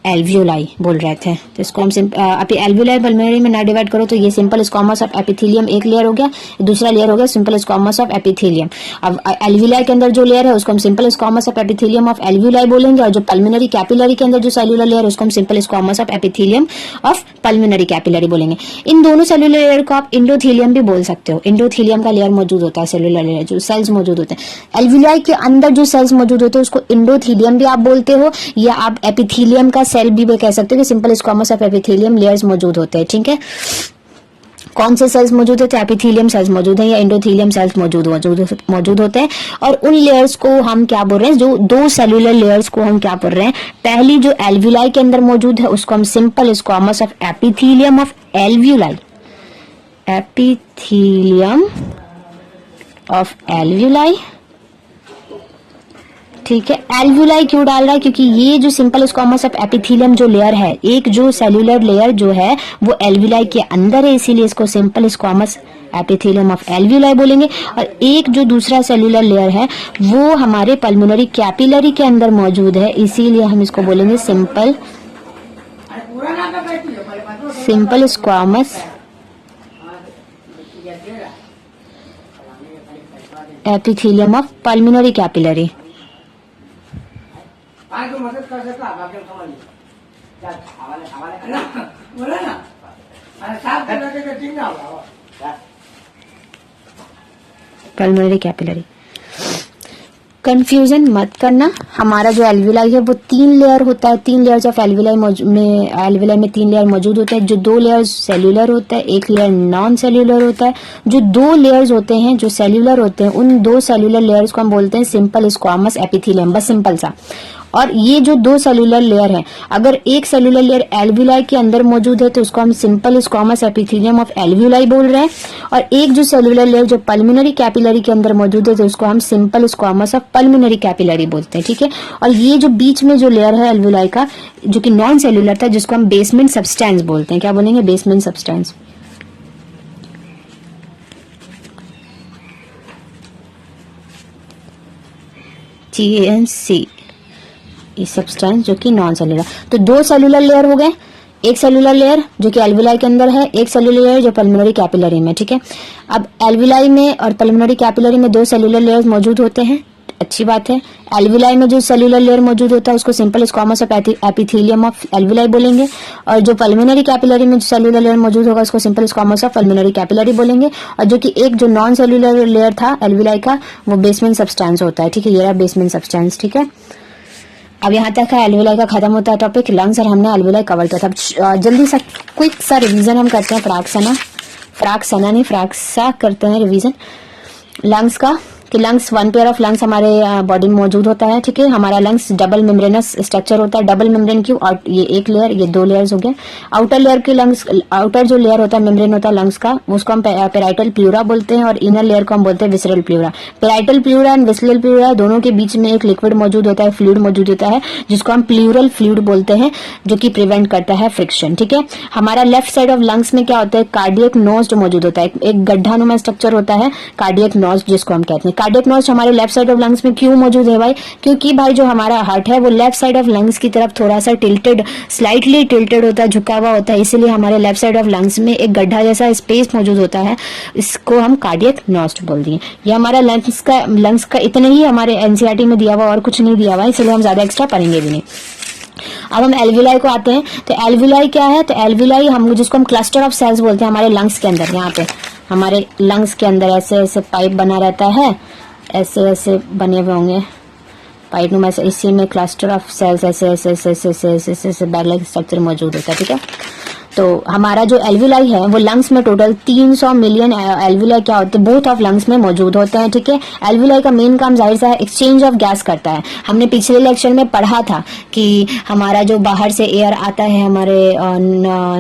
Speaker 1: alveoli बोल रहे थे। तो इसको हम आप एल्वियोलाई पल्मोनरी में ना डिवाइड करो तो ये सिंपल स्क्वामस ऑफ एपिथेलियम एक लेयर हो गया, दूसरा लेयर हो गया सिंपल स्क्वामस ऑफ एपिथेलियम। अब एल्वियोलाई के अंदर जो लेयर है उसको हम simple squamous of epithelium of alveoli बोलेंगे, और जो पल्मोनरी कैपिलरी के अंदर जो सेल्यूलर लेयर है उसको हम simple squamous of epithelium of pulmonary capillary बोलेंगे। इन दोनों सेल्यूलर लेयर को आप एंडोथेलियम भी बोल सकते हो, एंडोथेलियम का लेयर मौजूद होता है, सेल्यूलर लेयर जो सेल्स मौजूद होते हैं एल्वियोलाई के अंदर, जो सेल्स मौजूद होते हैं उसको एंडोथेलियम भी आप बोलते हो, या आप एपिथेलियम का सेल भी कह सकते हो कि simple squamous of epithelium layers मौजूद होते हैं, ठीक है। कौन से सेल्स मौजूद होते हैं, एपिथेलियम सेल्स मौजूद है या एंडोथेलियम सेल्स मौजूद होते हैं। और उन लेयर्स को हम क्या बोल रहे हैं, जो दो सेल्यूलर लेयर्स को हम क्या बोल रहे हैं, पहली जो एल्वियोलाई के अंदर मौजूद है उसको हम simple squamous of epithelium of alveoli, epithelium of alveoli, ठीक है। एल्वियोलाई क्यों डाल रहा है, क्योंकि ये जो सिंपल स्क्वामस ऑफ एपिथेलियम जो लेयर है, एक जो सेल्यूलर लेयर जो है वो एल्वियोलाई के अंदर है, इसीलिए इसको simple squamous epithelium of alveoli बोलेंगे। और एक जो दूसरा सेल्यूलर लेयर है वो हमारे पल्मोनरी कैपिलरी के अंदर मौजूद है, इसीलिए हम इसको बोलेंगे simple squamous epithelium of pulmonary capillary. Pulmonary capillary confusion मत करना। हमारा जो एल्वियोलाई है वो 3 लेयर होता है, 3 लेयर्स ऑफ एल्वियोलाई में 3 लेयर मौजूद होते हैं। जो 2 लेयर्स सेल्यूलर होता है, एक लेयर नॉन सेल्यूलर होता है। जो 2 लेयर्स होते हैं जो सेल्यूलर होते हैं, उन 2 सेल्यूलर लेयर्स को हम बोलते हैं सिंपल स्क्वामस एपिथेलियम, बस सिंपल सा। और ये जो 2 सेल्यूलर लेयर हैं, अगर एक सेल्यूलर लेयर एल्वियोलाई के अंदर मौजूद है तो उसको हम simple squamous epithelium of alveoli बोल रहे हैं, और एक जो सेल्यूलर लेयर जो पल्मोनरी कैपिलरी के अंदर मौजूद है तो उसको हम simple squamous of pulmonary capillary बोलते हैं, ठीक है। और ये जो बीच में जो लेयर है एल्वियोलाई का, जो कि नॉन सेल्यूलर था, जिसको हम बेसमेंट सब्सटेंस बोलते हैं, क्या बोलेंगे, बेसमेंट सब्सटेंस। TNC सब्सटेंस जो कि नॉन सेल्यूलर। तो 2 सेल्यूलर लेयर हो गए, एक सेल्यूलर लेयर जो कि एल्वियोलाई के अंदर है, एक सेल्यूलर लेयर जो पल्मोनरी कैपिलरी में, ठीक है। अब एल्वियोलाई में और पल्मोनरी कैपिलरी में 2 सेल्यूलर लेयर्स मौजूद होते हैं, अच्छी बात है। एल्वियोलाई में जो सेल्यूलर लेयर मौजूद होता है उसको simple squamous of epithelium of alveoli बोलेंगे, और जो पल्मोनरी कैपिलरी में जो सेल्यूलर लेयर मौजूद होगा उसको simple squamous of pulmonary capillary बोलेंगे। और जो कि एक जो नॉन सेल्यूलर लेयर था एल्वियोलाई का, वो बेसमेंट सब्सटेंस होता है, ठीक है। ये रहा बेसमेंट सब्सटेंस, ठीक है। अब यहाँ तक है एल्विलाई का खत्म होता है टॉपिक, लंग्स और हमने एल्विलाई कवर किया था। जल्दी सा क्विक सा रिवीजन हम करते हैं, फ्राक्सा करते हैं रिवीजन लंग्स का, कि लंग्स 1 पेयर ऑफ लंग्स हमारे बॉडी में मौजूद होता है, ठीक है। हमारा लंग्स डबल मेम्ब्रेनस स्ट्रक्चर होता है, डबल मेम्ब्रेन क्यों, और ये एक लेयर, ये 2 लेयर्स हो गए। आउटर लेयर के लंग्स, आउटर जो लेयर होता है मेम्ब्रेन होता है लंग्स का, उसको हम पेराइटल प्लूरा बोलते हैं, और इनर लेयर को हम बोलते हैं visceral pleura. Parietal pleura and visceral pleura दोनों के बीच में एक लिक्विड मौजूद होता है, फ्लूइड मौजूद होता है, जिसको हम प्लूरल फ्लूइड बोलते हैं, जो कि प्रिवेंट करता है फ्रिक्शन, ठीक है। हमारा लेफ्ट साइड ऑफ लंग्स में क्या होता है, कार्डियक नोज मौजूद होता है, एक गड्ढानुमा स्ट्रक्चर होता है कार्डियक नोज जिसको हम कहते हैं। कार्डियक नोज हमारे लेफ्ट साइड ऑफ लंग्स में क्यों मौजूद है भाई, क्योंकि भाई जो हमारा हार्ट है वो लेफ्ट साइड ऑफ लंग्स की तरफ थोड़ा सा टिल्टेड, स्लाइटली टिल्टेड होता है, झुका हुआ होता है, इसीलिए हमारे लेफ्ट साइड ऑफ लंग्स में एक गड्ढा जैसा स्पेस मौजूद होता है, इसको हम कार्डियक नोज बोल दिए। ये हमारा लंग्स का इतना ही हमारे एनसीईआरटी में दिया हुआ, और कुछ नहीं दिया हुआ, इसलिए हम ज्यादा एक्स्ट्रा पढ़ेंगे भी नहीं। अब हम एल्विलाई को आते हैं, तो एल्विलाई क्या है, तो एल्विलाई हम जिसको हम क्लस्टर ऑफ सेल्स बोलते हैं हमारे लंग्स के अंदर, यहाँ पे हमारे लंग्स के अंदर ऐसे ऐसे पाइप बना रहता है, ऐसे ऐसे बने हुए होंगे पाइप में, ऐसे इसी में क्लस्टर ऑफ सेल्स ऐसे ऐसे ऐसे ऐसे ऐसे ऐसे ऐसे बैग लाइक स्ट्रक्चर मौजूद होता है, ठीक है। तो हमारा जो एल्विलाई है वो लंग्स में टोटल 300 मिलियन एल्विलाई क्या होते हैं, बोथ ऑफ लंग्स में मौजूद होते हैं, ठीक है। एल्विलाई का मेन काम जाहिर सा है एक्सचेंज ऑफ गैस करता है। हमने पिछले लेक्चर में पढ़ा था कि हमारा जो बाहर से एयर आता है हमारे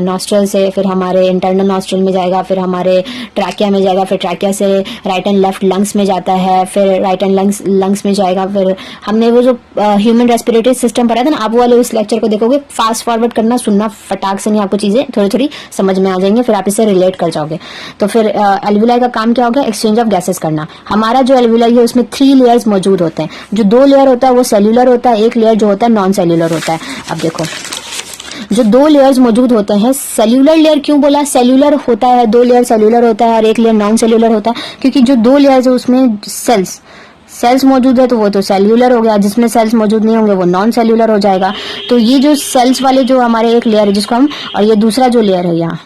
Speaker 1: नॉस्ट्रल से, फिर हमारे इंटरनल नॉस्ट्रल में जाएगा, फिर हमारे ट्रैकिया में जाएगा, फिर ट्रैकिया से राइट एंड लेफ्ट लंग्स में जाता है, फिर राइट एंड लंग्स में जाएगा, फिर हमने वो जो ह्यूमन रेस्पिरेटरी सिस्टम पढ़ा था ना, आप वाले उस लेक्चर को देखोगे, फास्ट फॉरवर्ड करना, सुनना फटाक से नहीं, आपको चीजें थोड़ी थोड़ी समझ में आ जाएंगे, फिर आप इसे रिलेट कर जाओगे। तो फिर एल्विलाई का काम क्या होगा, एक्सचेंज ऑफ गैसेस करना। हमारा जो एल्विलाई है उसमें 3 लेयर्स मौजूद होते हैं। जो 2 लेयर होता है वो सेल्यूलर होता है, एक लेयर जो होता है नॉन सेल्यूलर होता है। अब देखो जो 2 लेयर्स मौजूद होते हैं, सेल्यूलर लेयर क्यों बोला, सेल्यूलर होता है, 2 लेयर सेल्यूलर होता है और एक लेयर नॉन सेल्यूलर होता है, क्योंकि जो 2 लेयर्स है उसमें सेल्स मौजूद है, तो वो तो सेल्यूलर हो गया, जिसमें सेल्स मौजूद नहीं होंगे वो नॉन सेल्यूलर हो जाएगा। तो ये जो सेल्स वाले जो हमारे एक लेयर है जिसको हम, और ये दूसरा जो लेयर है यहाँ,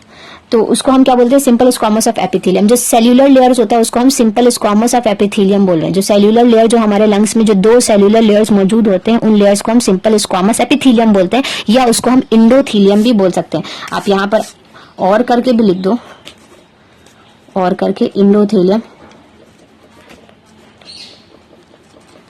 Speaker 1: तो उसको हम क्या बोलते हैं, सिंपल स्क्वामस ऑफ एपिथेलियम। जो सेल्यूलर लेयर्स होता है उसको हम सिंपल स्क्वामस ऑफ एपिथेलियम बोल रहे हैं। जो सेल्यूलर लेयर जो हमारे लंग्स में जो 2 सेल्यूलर लेयर्स मौजूद होते हैं उन लेयर्स को हम सिंपल स्क्वामस एपिथेलियम बोलते हैं, या उसको हम इंडोथीलियम भी बोल सकते हैं। आप यहाँ पर और करके भी लिख दो, और करके इंडोथीलियम।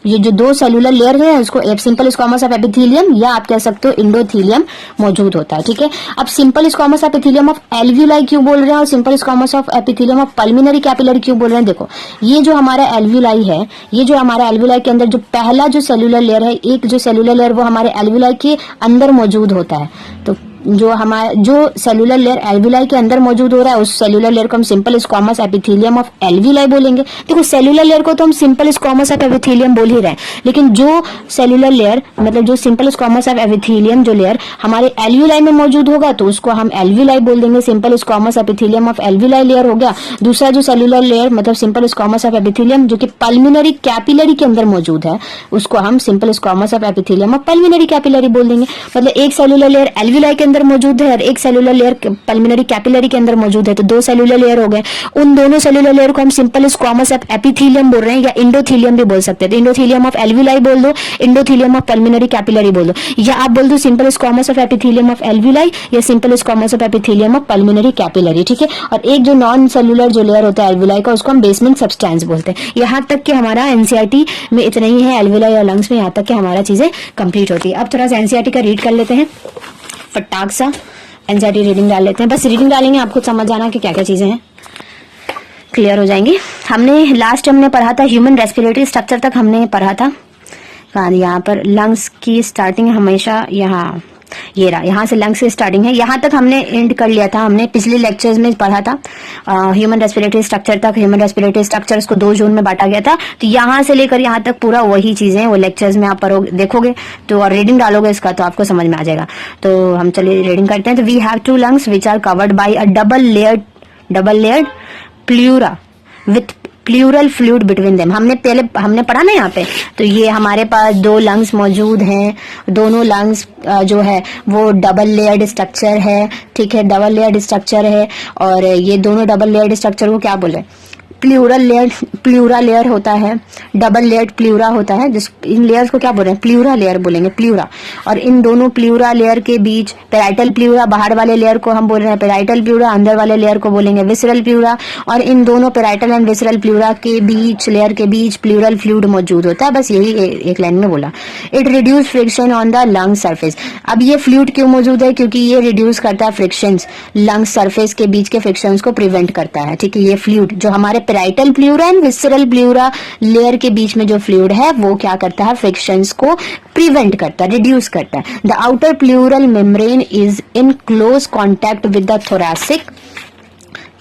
Speaker 1: ये जो 2 सेल्यूलर लेयर है उसको सिंपल स्क्वामस ऑफ एपिथेलियम, या आप कह सकते हो इंडोथीलियम मौजूद होता है, ठीक है। अब simple squamous epithelium of alveoli क्यों बोल रहे हैं और simple squamous of epithelium of pulmonary capillary क्यों बोल रहे हैं, देखो ये जो हमारा एल्विलाई है, ये जो हमारा एल्विलाई के अंदर जो पहला जो सेल्यूलर लेयर है, एक जो सेल्यूलर लेयर वो हमारे एल्विलाई के अंदर मौजूद होता है। तो जो सेल्यूलर लेयर एल्विलाई के अंदर मौजूद हो रहा है उस सेल्यूलर लेयर को हम simple squamous epithelium of alveoli बोलेंगे। देखो सेल्यूलर लेयर को तो हम सिंपल स्क्वामस ऑफ एपिथेलियम बोल ही रहे हैं, लेकिन जो सेल्यूलर लेयर मतलब जो सिंपल स्क्वामस ऑफ एपिथेलियम जो लेयर हमारे एल्विलाई में मौजूद होगा तो उसको हम एल्विलाई बोल देंगे, simple squamous epithelium of alveoli layer हो गया। दूसरा जो सेल्यूलर लेयर मतलब सिंपल स्क्वामस ऑफ एपिथेलियम जो कि पल्मिनरी कैपिलरी के अंदर मौजूद है उसको हम simple squamous of epithelium of pulmonary capillary बोल देंगे। मतलब एक सेल्यूलर लेयर एल्विलाई के अंदर मौजूद है और एक सेल्यूलर लेयर पल्मिनरी कैपिलरी के अंदर मौजूद है, तो 2 सेल्यूलर लेयर हो गए। उन दोनों सेल्यूलर लेयर को हम सिंपल स्क्वामस ऑफ एपिथेलियम बोल रहे हैं, या इंडोथीलियम भी बोल सकते हैं। तो इंडोथीलियम ऑफ एल्विलाई बोल दो, इंडोथीलियम ऑफ पल्मिनरी कैपिलरी बोल दो, या आप बोल दो simple squamous of epithelium of alveoli या simple squamous of epithelium of pulmonary capillary, ठीक है। और एक जो नॉन सेल्यूलर जो लेयर होता है एल्विलाई का उसको हम बेसमेंट सब्सटेंस बोलते हैं। यहाँ तक कि हमारा एनसीईआरटी में इतना ही है, एल्विलाई और लंग्स में यहाँ तक कि हमारा चीजें कंप्लीट होती है। अब थोड़ा सा एनसीईआरटी का रीड कर लेते हैं, फटाक सा एनसीईआरटी रीडिंग डाल लेते हैं। बस रीडिंग डालेंगे, आपको समझ जाना कि क्या क्या चीजें हैं, क्लियर हो जाएंगी। हमने पढ़ा था ह्यूमन रेस्पिरेटरी स्ट्रक्चर तक हमने पढ़ा था। यहाँ पर लंग्स की स्टार्टिंग हमेशा ये रहा, यहाँ से लंग्स की स्टार्टिंग है, यहाँ तक हमने एंड कर लिया था। हमने पिछले लेक्चर्स में पढ़ा था ह्यूमन रेस्पिरेटरी स्ट्रक्चर तक। ह्यूमन रेस्पिरेटरी स्ट्रक्चर्स को 2 जोन में बांटा गया था, तो यहाँ से लेकर यहाँ तक पूरा वही चीजें वो लेक्चर्स में आप देखोगे तो, और रीडिंग डालोगे इसका तो आपको समझ में आ जाएगा। तो हम चलिए रीडिंग करते हैं। तो we have 2 lungs which are covered by a double layered pleura with plural fluid between them. हमने पढ़ा ना यहाँ पे, तो ये हमारे पास 2 लंग्स मौजूद हैं। दोनों लंग्स जो है वो डबल लेयर्ड स्ट्रक्चर है, ठीक है, डबल लेयर्ड स्ट्रक्चर है। और ये दोनों डबल लेयर्ड स्ट्रक्चर को क्या बोले, प्लूरा लेयर होता है, डबल लेयर्ड प्लूरा होता है, जिस इन लेयर्स को क्या बोल रहे हैं, प्लूरा लेयर बोलेंगे, प्लूरा। और इन दोनों प्लूरा लेयर के बीच पेराइटल प्लूरा, बाहर वाले लेयर को हम बोल रहे हैं पेराइटल प्लूरा, अंदर वाले लेयर को बोलेंगे विसरल प्लूरा। और इन दोनों पेराइटल एंड विसरल प्लूरा के बीच, लेयर के बीच प्लूरल फ्लूइड मौजूद होता है। बस यही एक लाइन में बोला। It reduce friction on the lung surface. अब ये फ्लूइड क्यों मौजूद है, क्योंकि ये रिड्यूस करता है फ्रिक्शंस, लंग सरफेस के बीच के फ्रिक्शंस को प्रिवेंट करता है। ठीक है, ये फ्लूइड जो हमारे parietal pleura and visceral pleura layer के बीच में जो फ्लूइड है वो क्या करता है, फ्रिक्शंस को प्रिवेंट करता है, रिड्यूस करता है। The outer pleural membrane is in close contact with the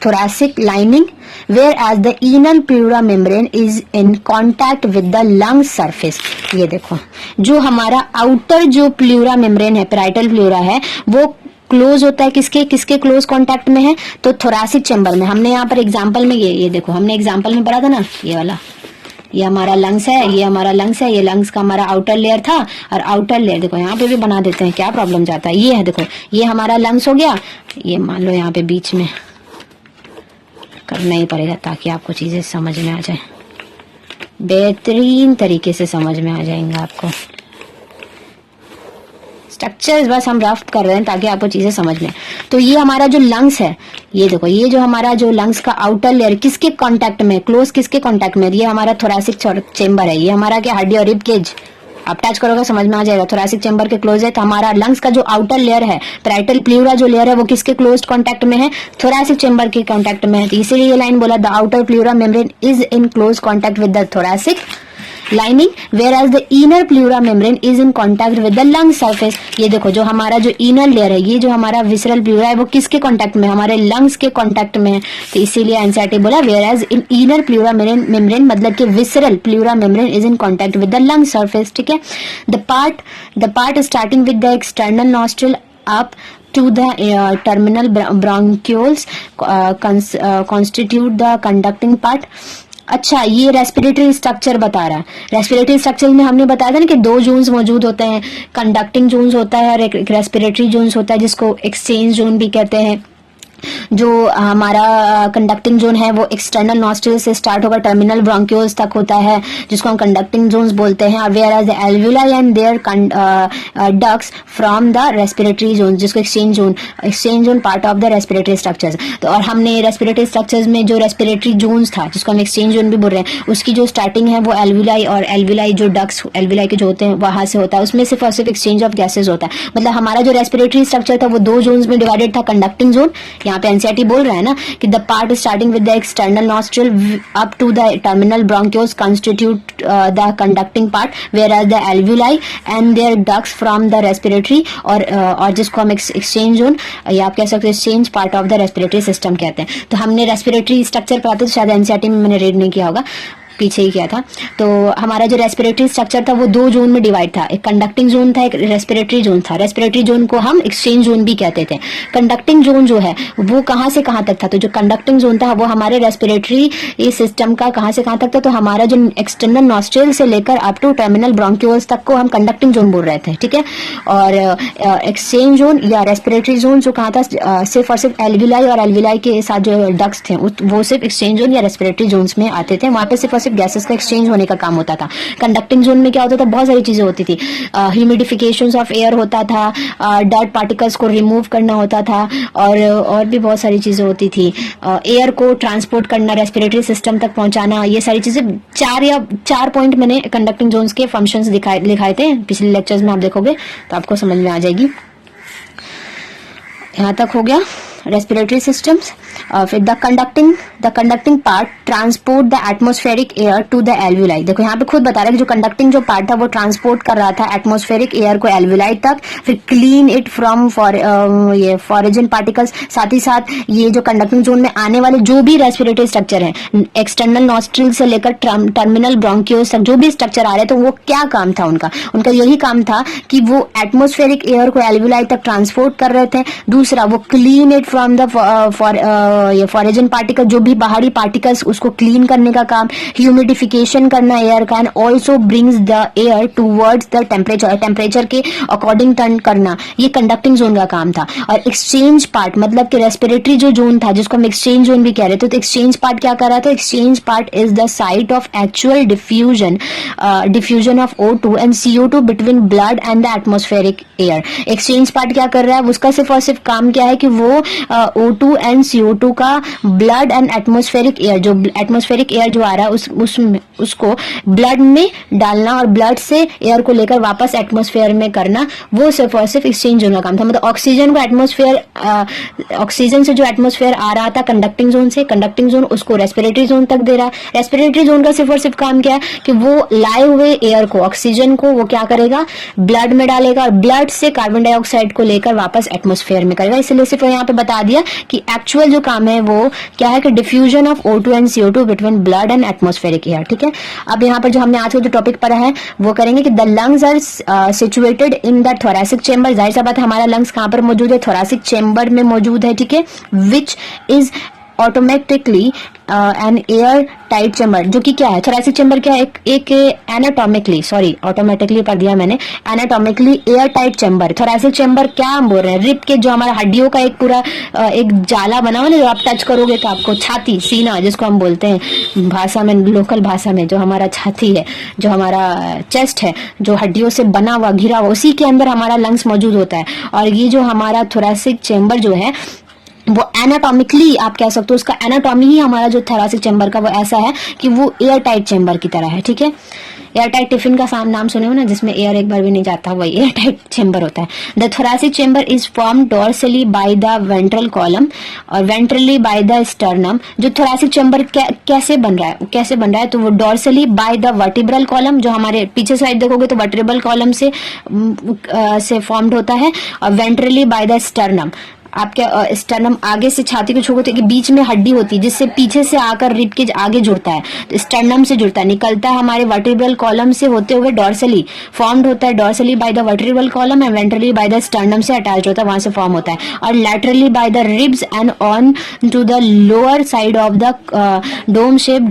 Speaker 1: thoracic lining, whereas the inner pleura membrane is in contact with the lung surface। ये देखो, जो हमारा आउटर जो प्लूरा मेम्ब्रेन है, पेराइटल प्लूरा है, वो क्लोज होता है किसके क्लोज कांटेक्ट में है, तो थोरासिक चेंबर में। हमने यहाँ पर एग्जांपल में ये देखो, हमने एग्जांपल में पढ़ा था ना, ये वाला, ये हमारा लंग्स है, ये हमारा लंग्स है, ये लंग्स का हमारा आउटर लेयर था। और आउटर लेयर देखो यहाँ पे भी बना देते हैं, क्या प्रॉब्लम जाता है, ये है देखो, ये हमारा लंग्स हो गया, ये मान लो यहाँ पे बीच में करना ही पड़ेगा ताकि आपको चीजें समझ में आ जाए, बेहतरीन तरीके से समझ में आ जाएंगे आपको। स्ट्रक्चर्स बस हम रफ कर रहे हैं ताकि आपको चीजें समझ में। तो ये हमारा जो लंग्स है, ये देखो, ये जो हमारा जो लंग्स का आउटर लेयर किसके कांटेक्ट में, क्लोज किसके कांटेक्ट में, ये हमारा थोरासिक चेंबर है। ये हमारा क्या, हड्डी और रिब केज, आप टच करोगे समझ में आ जाएगा। थोरासिक चेंबर के क्लोज है, तो हमारा लंग्स का जो आउटर लेयर है, पेराइटल प्लूरा जो लेयर है, वो किसके क्लोज कांटेक्ट में है, थोरासिक चेंबर के कांटेक्ट में है। तो इसीलिए ये लाइन बोला, the outer pleura membrane is in close contact with the thoracic lining, whereas the inner pleura membrane is in contact with the lung surface। ये देखो, जो हमारा जो इनर लेयर है, ये जो हमारा विसरल प्लूरा है, वो किसके कांटेक्ट में, हमारे लंग्स के कांटेक्ट में है। तो इसीलिए एनसीईआरटी बोला whereas in inner pleura membrane मतलब कि visceral pleura membrane is in contact with the lung surface। ठीक है, the part starting with the external nostril up to the terminal bronchioles constitute the conducting part। अच्छा, ये respiratory structure बता रहा है। Respiratory structure में हमने बताया था ना कि दो जोन्स मौजूद होते हैं, कंडक्टिंग जोन्स होता है और एक रेस्पिरेटरी जोन्स होता है, जिसको एक्सचेंज जोन भी कहते हैं। जो हमारा कंडक्टिंग जोन है वो एक्सटर्नल नॉस्ट्रिल से स्टार्ट होकर टर्मिनल ब्रोंक्यूल्स तक होता है, जिसको हम कंडक्टिंग जोन्स बोलते हैं। Whereas the alveoli and their ducts from the respiratory zone, जिसको exchange zone part of the respiratory structures. तो और हमने रेस्पिरेटरी स्ट्रक्चर्स में जो रेस्पिरेटरी जोन्स था, जिसको हम एक्सचेंज जोन भी बोल रहे हैं, उसकी जो स्टार्टिंग है वो एल्वुलाई, और एल्वुलाई जो डक्ट्स एल्वुलाई के जो होते हैं वहां से होता है। उसमें सिर्फ और सिर्फ एक्सचेंज ऑफ गैसेज होता है। मतलब हमारा जो रेस्पिरेटरी स्ट्रक्चर था वो दो जोन्स में डिवाइडेड था। कंडक्टिंग जोन, यहाँ पे एनसीईआरटी बोल रहा है ना कि the part starting with the external nostril up to the terminal bronchioles constitute the conducting part, whereas the alveoli and their ducts from the respiratory, और जिसको हम एक्सचेंज जोन या आप कह सकते हैं exchange part of the respiratory system कहते हैं। तो हमने रेस्पिरेटरी स्ट्रक्चर पढ़ाते थे, शायद एनसीईआरटी में मैंने रीड नहीं किया होगा, पीछे ही किया था। तो हमारा जो रेस्पिरेटरी स्ट्रक्चर था वो दो जोन में डिवाइड था, एक कंडक्टिंग जोन था, एक रेस्पिरेटरी जोन था। रेस्पिरेटरी जोन को हम एक्सचेंज जोन भी कहते थे। कंडक्टिंग जोन जो है वो कहां से कहां तक था, तो जो कंडक्टिंग जोन था वो हमारे रेस्पिरेटरी सिस्टम का कहां से कहां तक था, तो हमारा जो एक्सटर्नल नॉस्ट्रिल से लेकर अप टू टर्मिनल ब्रोंक्यूल्स तक को हम कंडक्टिंग जोन बोल रहे थे। ठीक है, और एक्सचेंज जोन या रेस्पिरेटरी जोन जो कहां था, सिर्फ और सिर्फ एल्वुलाई और एल्वुलाई के साथ जो डक्ट्स थे वो सिर्फ एक्सचेंज जोन या रेस्पिरेटरी जोन्स में आते थे। वहां पे सिर्फ और सिर्फ गैसेस का एक्सचेंज होने का काम होता था। कंडक्टिंग जोन में क्या होता था, बहुत सारी चीजें होती थी। ह्यूमिडिफिकेशन ऑफ एयर होता था, डर्ट पार्टिकल्स को रिमूव करना होता था, और भी बहुत सारी चीजें होती थी। एयर को ट्रांसपोर्ट करना, रेस्पिरेटरी सिस्टम तक पहुंचाना, ये सारी चीजें चार पॉइंट मैंने कंडक्टिंग जोन्स के फंक्शंस दिखाए थे पिछले लेक्चर्स में, आप देखोगे तो आपको समझ में आ जाएगी। यहां तक हो गया रेस्पिरेटरी सिस्टम्स। फिर the conducting part transport the atmospheric air to the alveoli. देखो यहाँ पे खुद बता रहा है कि जो कंडक्टिंग जो पार्ट था वो ट्रांसपोर्ट कर रहा था एटमॉस्फेरिक एयर को एल्वुलाई तक, फिर क्लीन इट फ्रॉम ये फॉरेजन पार्टिकल्स। साथ ही साथ ये जो कंडक्टिंग जोन में आने वाले जो भी रेस्पिरेटरी स्ट्रक्चर है, एक्सटर्नल नॉस्ट्रिल से लेकर टर्मिनल ब्रोंक्यूल्स तक जो भी स्ट्रक्चर आ रहे थे, वो क्या काम था उनका यही काम था कि वो एटमॉस्फेरिक एयर को एल्वुलाई तक ट्रांसपोर्ट कर रहे थे। दूसरा, वो clean it from the फॉरेजन particle, जो भी बाहरी पार्टिकल्स उसको क्लीन करने का काम, ह्यूमिडिफिकेशन करना एयर का, and also brings the air towards the temperature, temperature के अकॉर्डिंग टर्न करना, ये कंडक्टिंग जोन का काम था। और एक्सचेंज पार्ट मतलब कि रेस्पिरेटरी जो जोन था जिसको हम एक्सचेंज जोन भी कह रहे थे, तो एक्सचेंज पार्ट क्या कर रहा था, exchange part is the site of actual diffusion of O2 and CO2 between blood and the atmospheric air. Exchange part क्या कर रहा है, उसका सिर्फ और सिर्फ काम क्या है कि वो O2 एंड CO2 का ब्लड एंड एटमॉस्फेरिक एयर, जो एटमॉस्फेरिक एयर जो आ रहा है उसको ब्लड में डालना और ब्लड से एयर को लेकर वापस एटमॉस्फेयर में करना, वो सिर्फ और सिर्फ एक्सचेंज जोन का काम था। मतलब ऑक्सीजन को ऑक्सीजन से जो एटमॉस्फेयर आ रहा था कंडक्टिंग जोन से, कंडक्टिंग जोन उसको रेस्पिरेटरी जोन तक दे रहा है। रेस्पिरेटरी जोन का सिर्फ और सिर्फ काम क्या है कि वो लाए हुए एयर को, ऑक्सीजन को वो क्या करेगा, ब्लड में डालेगा और ब्लड से कार्बन डाइऑक्साइड को लेकर वापस एटमॉस्फेयर में करेगा। इसलिए सिर्फ यहाँ पे बता दिया कि एक्चुअल जो काम है वो क्या है कि diffusion of O2 and CO2 between blood and atmospheric air. ठीक है, अब यहाँ पर जो हमने आज का जो टॉपिक पढ़ा है वो करेंगे कि the lungs are situated in the thoracic chamber. जाहिर सा बात है हमारा लंग्स कहाँ पर मौजूद है, थोरैसिक चेंबर में मौजूद है। ठीक है, which is automatically an air tight chamber, जो कि क्या है, थोरैसिक चेंबर क्या है, एक एनाटॉमिकली, सॉरी ऑटोमेटिकली पढ़ दिया मैंने, anatomically air tight chamber. Thoracic chamber क्या हम बोल रहे हैं, रिब के जो हमारा हड्डियों का एक पूरा एक जाला बना हुआ ना, जो आप टच करोगे तो आपको छाती, सीना जिसको हम बोलते हैं भाषा में, लोकल भाषा में, जो हमारा छाती है, जो हमारा चेस्ट है, जो हड्डियों से बना हुआ घिरा हुआ, उसी के अंदर हमारा लंग्स मौजूद होता है। और ये जो हमारा थोरैसिक चेंबर जो है वो एनाटॉमिकली आप कह सकते हो, उसका एनाटॉमी ही हमारा जो थोरैसिक चेंबर का वो ऐसा है कि वो एयर टाइट चेंबर की तरह है। ठीक है, एयर टाइट टिफिन का नाम सुने हो ना, जिसमें एयर एक बार भी नहीं जाता, वही एयर टाइट चेंबर होता है। The thoracic chamber is form dorsally by the ventral column और वेंट्रली बाय द स्टर्नम। जो थोरैसिक चेंबर कैसे बन रहा है, कैसे बन रहा है, तो वो dorsally bye the vertebral column, जो हमारे पीछे साइड देखोगे तो वर्टिब्रल कॉलम से फॉर्म्ड होता है, और वेंट्रली बाय द स्टर्नम। आपके स्टर्नम आगे से छाती को छोड़ते कि बीच में हड्डी होती है जिससे पीछे से आकर रिब के आगे जुड़ता है, तो स्टर्नम से जुड़ता है, निकलता है हमारे वर्टिब्रल कॉलम से होते हुए डॉर्सली फॉर्म्ड होता है, dorsally by the vertebral column and ventrally by the sternum से अटैच होता है, वहां से फॉर्म होता है, और laterally by the ribs and on to the lower side of the dome shape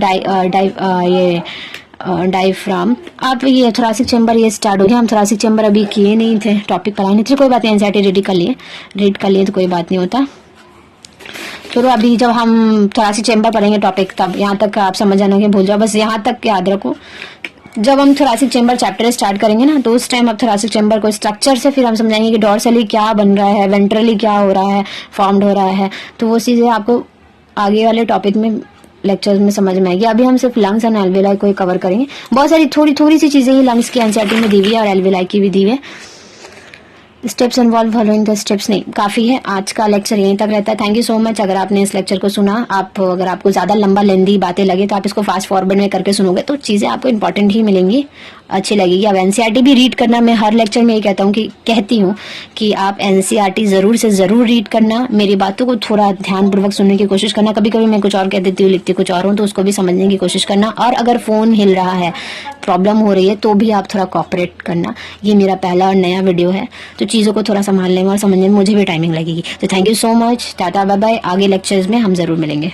Speaker 1: diaphragm. अब ये थोरैसिक चेंबर ये स्टार्ट हो गया। हम थोरैसिक चेंबर अभी किए नहीं थे, टॉपिक पढ़ाए नहीं थे, कोई बात नहीं, एनसीईआरटी रीड कर लिए तो कोई बात नहीं होता। चलो अभी जब हम थोरैसिक चेंबर पढ़ेंगे टॉपिक, तब यहाँ तक आप समझ जाना कि भूल जाओ, बस यहाँ तक याद रखो। जब हम थोरैसिक चेंबर चैप्टर स्टार्ट करेंगे ना, तो उस टाइम अब थोरैसिक चेंबर को स्ट्रक्चर से फिर हम समझाएंगे कि डॉर्सली क्या बन रहा है, वेंट्रली क्या हो रहा है, फॉर्म्ड हो रहा है, तो वो चीजें आपको आगे वाले टॉपिक में लेक्चर्स में समझ में आएगी। अभी हम सिर्फ लंग्स एंड एल्वेलाई को कवर करेंगे। बहुत सारी थोड़ी सी चीजें ही लंग्स की एनसीईआरटी में दी हुई है और एल्वेलाई की भी दी हुई है। Steps involve following the steps नहीं, काफी है। आज का लेक्चर यहीं तक रहता है। Thank you so much. अगर आपने इस लेक्चर को सुना, अगर आपको ज्यादा लंबा लेंदी बातें लगे तो आप इसको फास्ट फॉरवर्ड में करके सुनोगे तो चीजें आपको इंपॉर्टेंट ही मिलेंगी, अच्छी लगेगी। अब एनसीईआरटी भी रीड करना, मैं हर लेक्चर में ये कहती हूँ कि आप एनसीईआरटी जरूर से जरूर रीड करना, मेरी बातों को थोड़ा ध्यानपूर्वक सुनने की कोशिश करना। कभी कभी मैं कुछ और कह देती हूँ, लिखती कुछ और हूँ, तो उसको भी समझने की कोशिश करना। और अगर फोन हिल रहा है, प्रॉब्लम हो रही है, तो भी आप थोड़ा कोऑपरेट करना। ये मेरा पहला और नया वीडियो है, तो चीज़ों को थोड़ा संभालने में और समझने में मुझे भी टाइमिंग लगेगी। तो thank you so much, tata bye bye. आगे लेक्चर्स में हम जरूर मिलेंगे।